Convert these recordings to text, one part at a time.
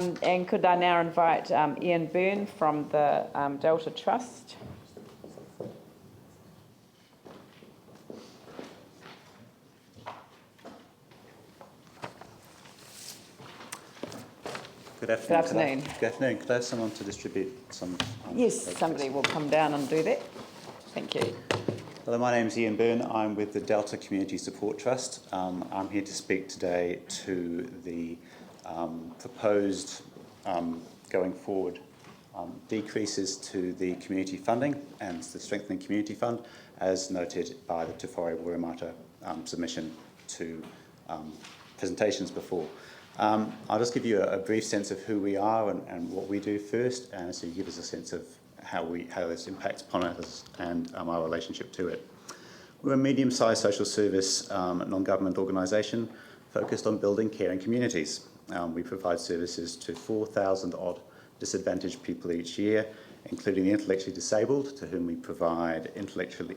And could I now invite Ian Byrne from the Delta Trust? Good afternoon. Good afternoon. Good afternoon. Could I have someone to distribute some? Yes, somebody will come down and do that. Thank you. Hello, my name is Ian Byrne. I'm with the Delta Community Support Trust. I'm here to speak today to the proposed going forward decreases to the community funding and the Strengthening Community Fund, as noted by the Te Whare Wairemata submission to presentations before. I'll just give you a brief sense of who we are and what we do first, and so you give us a sense of how this impacts upon us and our relationship to it. We're a medium-sized social service non-government organisation focused on building caring communities. We provide services to 4,000 odd disadvantaged people each year, including the intellectually disabled, to whom we provide intellectually,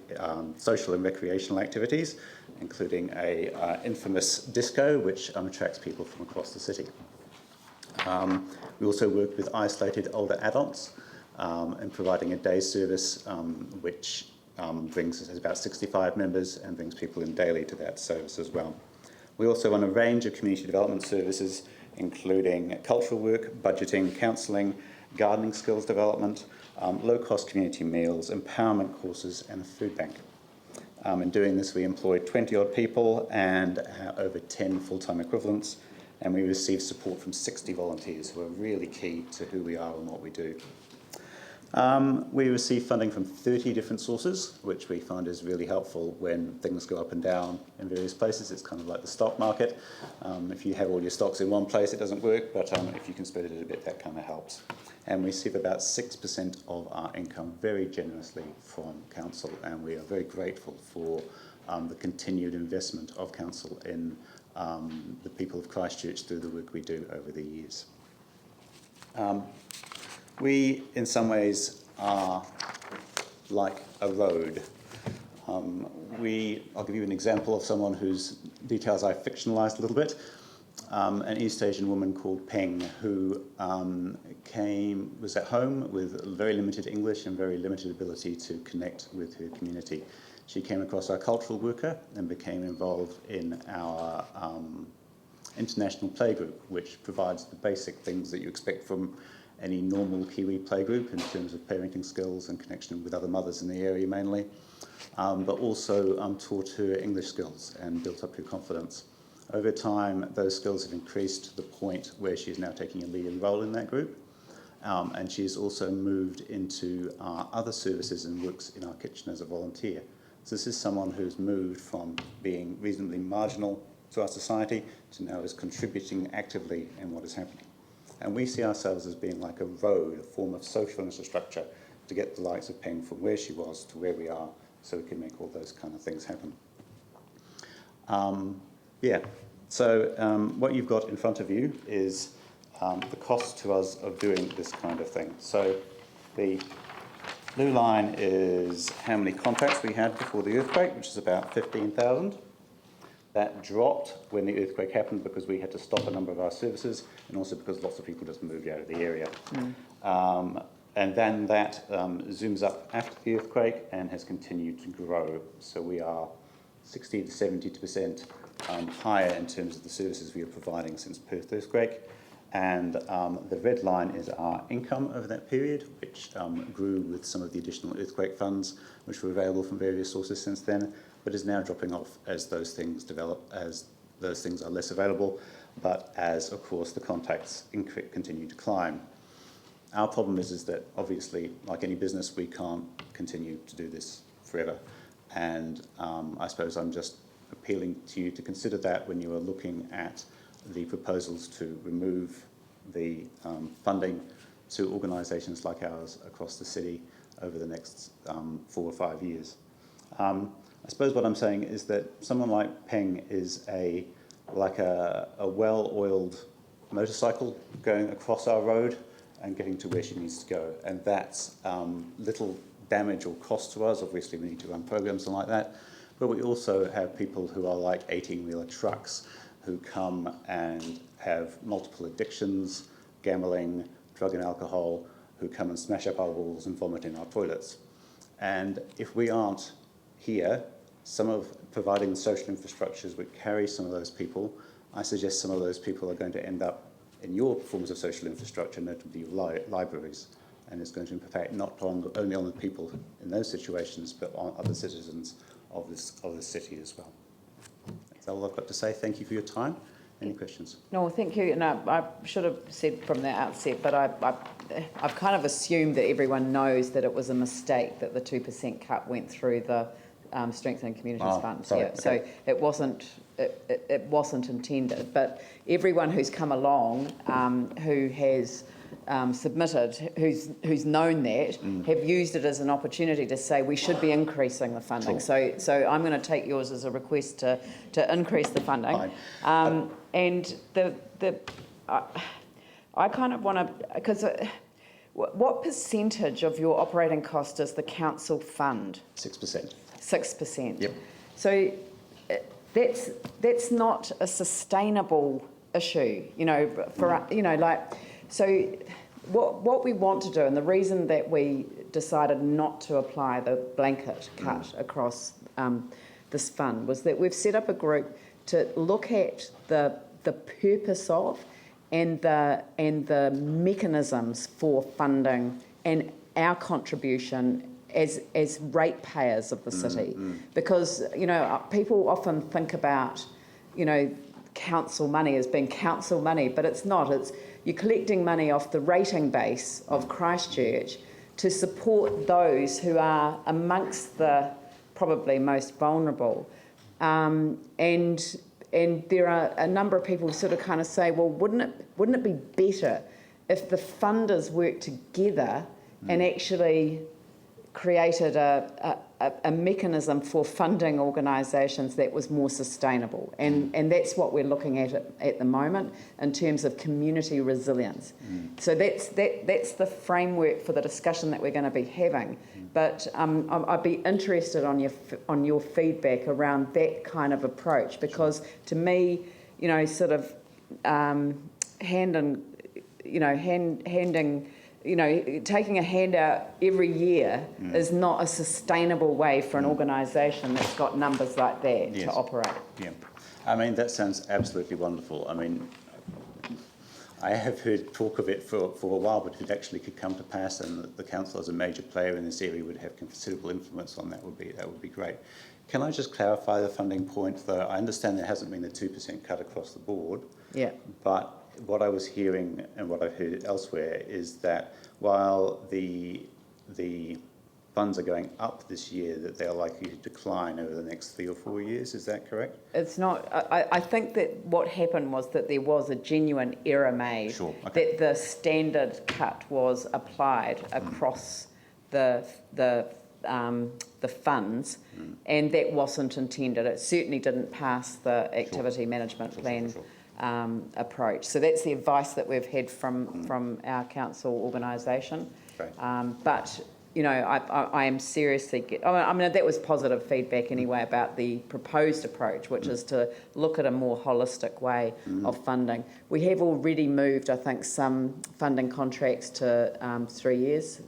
social and recreational activities, including a infamous disco, which attracts people from across the city. We also work with isolated older adults in providing a day service, which has about 65 members and brings people in daily to that service as well. We also run a range of community development services, including cultural work, budgeting, counselling, gardening skills development, low-cost community meals, empowerment courses, and a food bank. In doing this, we employ 20-odd people and over 10 full-time equivalents, and we receive support from 60 volunteers who are really key to who we are and what we do. We receive funding from 30 different sources, which we find is really helpful when things go up and down in various places. It's kind of like the stock market. If you have all your stocks in one place, it doesn't work, but if you can spread it a bit, that kind of helps. And we receive about 6% of our income very generously from Council, and we are very grateful for the continued investment of Council in the people of Christchurch through the work we do over the years. We, in some ways, are like a road. I'll give you an example of someone whose details I fictionalised a little bit. An East Asian woman called Peng, who was at home with very limited English and very limited ability to connect with her community. She came across our cultural worker and became involved in our international playgroup, which provides the basic things that you expect from any normal Kiwi playgroup in terms of parenting skills and connection with other mothers in the area mainly, but also taught her English skills and built up her confidence. Over time, those skills have increased to the point where she's now taking a leading role in that group, and she's also moved into our other services and works in our kitchen as a volunteer. So this is someone who's moved from being reasonably marginal to our society to now is contributing actively in what is happening. And we see ourselves as being like a road, a form of social infrastructure to get the likes of Peng from where she was to where we are, so we can make all those kind of things happen. So what you've got in front of you is the cost to us of doing this kind of thing. So the blue line is how many contacts we had before the earthquake, which is about 15,000. That dropped when the earthquake happened because we had to stop a number of our services and also because lots of people just moved out of the area. And then that zooms up after the earthquake and has continued to grow. So we are 60 to 70% higher in terms of the services we are providing since Perth earthquake. And the red line is our income over that period, which grew with some of the additional earthquake funds, which were available from various sources since then, but is now dropping off as those things develop, as those things are less available, but as, of course, the contacts continue to climb. Our problem is that, obviously, like any business, we can't continue to do this forever. And I suppose I'm just appealing to you to consider that when you are looking at the proposals to remove the funding to organisations like ours across the city over the next 4 or 5 years. I suppose what I'm saying is that someone like Peng is like a well-oiled motorcycle going across our road and getting to where she needs to go. And that's little damage or cost to us. Obviously, we need to run programs and like that. But we also have people who are like 18-wheeler trucks who come and have multiple addictions, gambling, drug and alcohol, who come and smash up our walls and vomit in our toilets. And if we aren't here, some of providing the social infrastructures which carry some of those people, I suggest some of those people are going to end up in your forms of social infrastructure, notably your libraries. And it's going to impact not only on the people in those situations, but on other citizens of the city as well. That's all I've got to say. Thank you for your time. Any questions? No, thank you. No, I should have said from the outset, but I've kind of assumed that everyone knows that it was a mistake that the 2% cut went through the Strengthening Communities Fund. Sorry. Yeah, Okay. So it wasn't intended, but everyone who's come along who has submitted, who's known that, have used it as an opportunity to say we should be increasing the funding. Sure. So I'm going to take yours as a request to increase the funding. And I kind of want to, because what percentage of your operating cost is the council fund? 6%. 6%. Yep. So that's not a sustainable issue, So what we want to do, and the reason that we decided not to apply the blanket cut across this fund, was that we've set up a group to look at the purpose of and the mechanisms for funding and our contribution as ratepayers of the city, because people often think about council money as being council money, but it's not. It's you're collecting money off the rating base of Christchurch to support those who are amongst the probably most vulnerable, and there are a number of people who sort of kind of say, well, wouldn't it be better if the funders worked together and actually created a mechanism for funding organisations that was more sustainable, and that's what we're looking at the moment in terms of community resilience. So that's the framework for the discussion that we're going to be having. But I'd be interested on your feedback around that kind of approach, because to me, taking a handout every year is not a sustainable way for an organisation that's got numbers like that to operate. Yeah, I mean, that sounds absolutely wonderful. I mean, I have heard talk of it for a while, but if it actually could come to pass and the council as a major player in this area would have considerable influence on that would be great. Can I just clarify the funding point, though? I understand there hasn't been a 2% cut across the board. Yeah. But what I was hearing and what I've heard elsewhere is that while the funds are going up this year, that they're likely to decline over the next 3 or 4 years. Is that correct? It's not. I think that what happened was that there was a genuine error made. Sure. Okay. That the standard cut was applied across the funds, and that wasn't intended. It certainly didn't pass the activity management plan. Sure. Approach. So that's the advice that we've had from our council organisation. But I am seriously. That was positive feedback anyway about the proposed approach, which is to look at a more holistic way of funding. We have already moved, I think, some funding contracts to 3 years,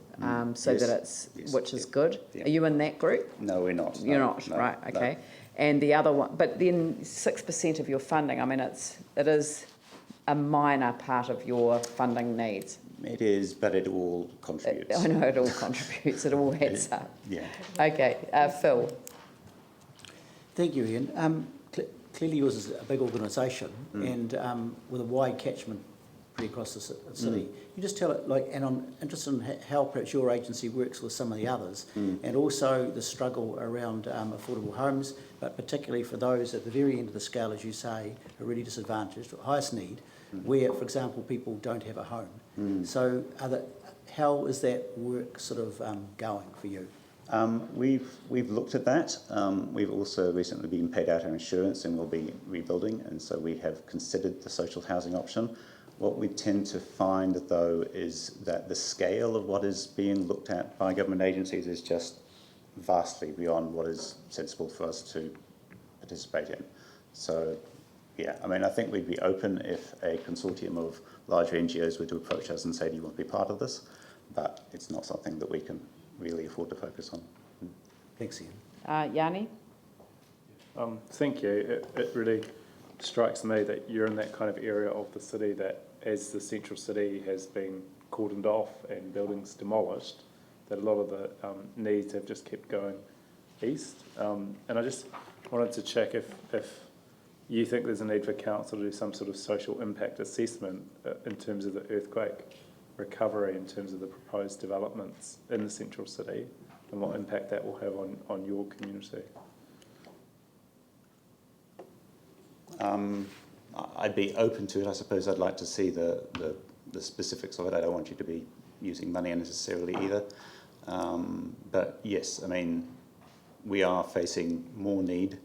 which is good. Yeah. Are you in that group? No, we're not. You're not, no, right? Okay. No. And the other one, but then 6% of your funding. I mean, it is a minor part of your funding needs. It is, but it all contributes. I know it all contributes. It all adds up. Yeah. Okay, Phil. Thank you, Ian. Clearly, yours is a big organisation and with a wide catchment pretty across the city. You just tell it, and I'm interested in how perhaps your agency works with some of the others, and also the struggle around affordable homes, but particularly for those at the very end of the scale, as you say, who are really disadvantaged, or highest need, where, for example, people don't have a home. So how is that work sort of going for you? We've looked at that. We've also recently been paid out our insurance and we'll be rebuilding, and so we have considered the social housing option. What we tend to find, though, is that the scale of what is being looked at by government agencies is just vastly beyond what is sensible for us to participate in. So Yeah, I mean, I think we'd be open if a consortium of larger NGOs were to approach us and say, do you want to be part of this? But it's not something that we can really afford to focus on. Thanks, Ian. Yanni? Thank you. It really strikes me that you're in that kind of area of the city that, as the central city has been cordoned off and buildings demolished, that a lot of the needs have just kept going east. And I just wanted to check if you think there's a need for council to do some sort of social impact assessment in terms of the earthquake recovery, in terms of the proposed developments in the central city, and what impact that will have on your community. I'd be open to it. I suppose I'd like to see the specifics of it. I don't want you to be using money unnecessarily either. But yes, I mean, we are facing more need,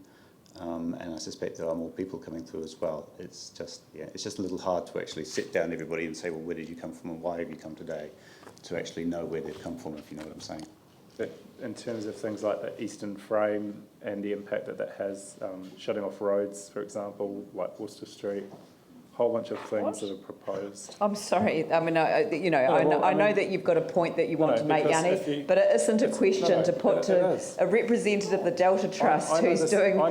and I suspect there are more people coming through as well. It's just a little hard to actually sit down everybody and say, well, where did you come from and why have you come today, to actually know where they've come from, if you know what I'm saying. But in terms of things like the eastern frame and the impact that has, shutting off roads, for example, like Worcester Street, a whole bunch of things that are proposed. I'm sorry. I mean, I know that you've got a point that you want to make, Yanni, but it isn't a question to put to a representative of the Delta Trust who's doing all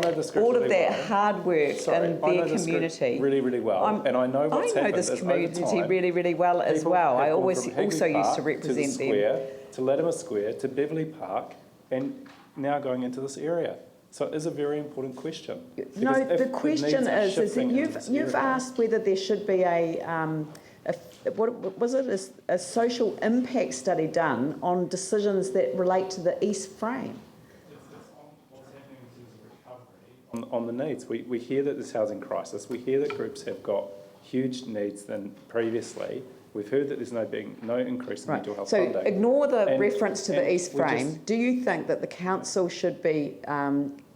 of that hard work in their community. Really, really well. And I know what's happened. I know this community really, really well as well. I also used to represent them. To Latimer Square, to Beverley Park, and now going into this area. So it is a very important question. No, the question is that you've asked whether there should be a social impact study done on decisions that relate to the East Frame. On the needs, we hear that there's housing crisis. We hear that groups have got huge needs than previously. We've heard that there's no increase in mental health funding. So ignore the reference to the East Frame. Do you think that the council should be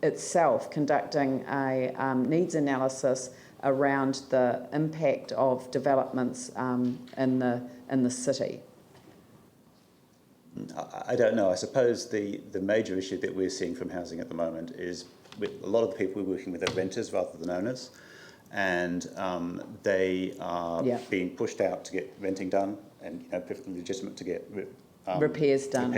itself conducting a needs analysis around the impact of developments in the city? I don't know. I suppose the major issue that we're seeing from housing at the moment is with a lot of the people we're working with are renters rather than owners. And they are being pushed out to get renting done, and perfectly legitimate to get repairs done.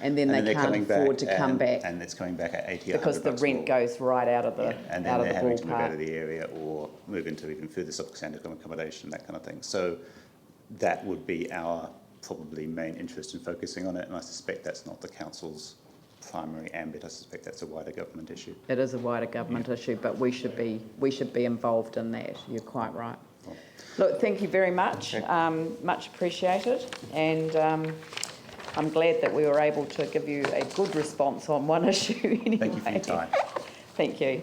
And then they can't afford to come back. And it's coming back at 80 because the rent goes right out of the and then they're having to move out of the area or move into even further substandard accommodation, that kind of thing. So that would be our probably main interest in focusing on it, and I suspect that's not the council's primary ambit. I suspect that's a wider government issue. It is a wider government issue, but we should be involved in that. You're quite right. Well, look, thank you very much. Okay. Much appreciated, and I'm glad that we were able to give you a good response on one issue anyway. Thank you for your time. Thank you.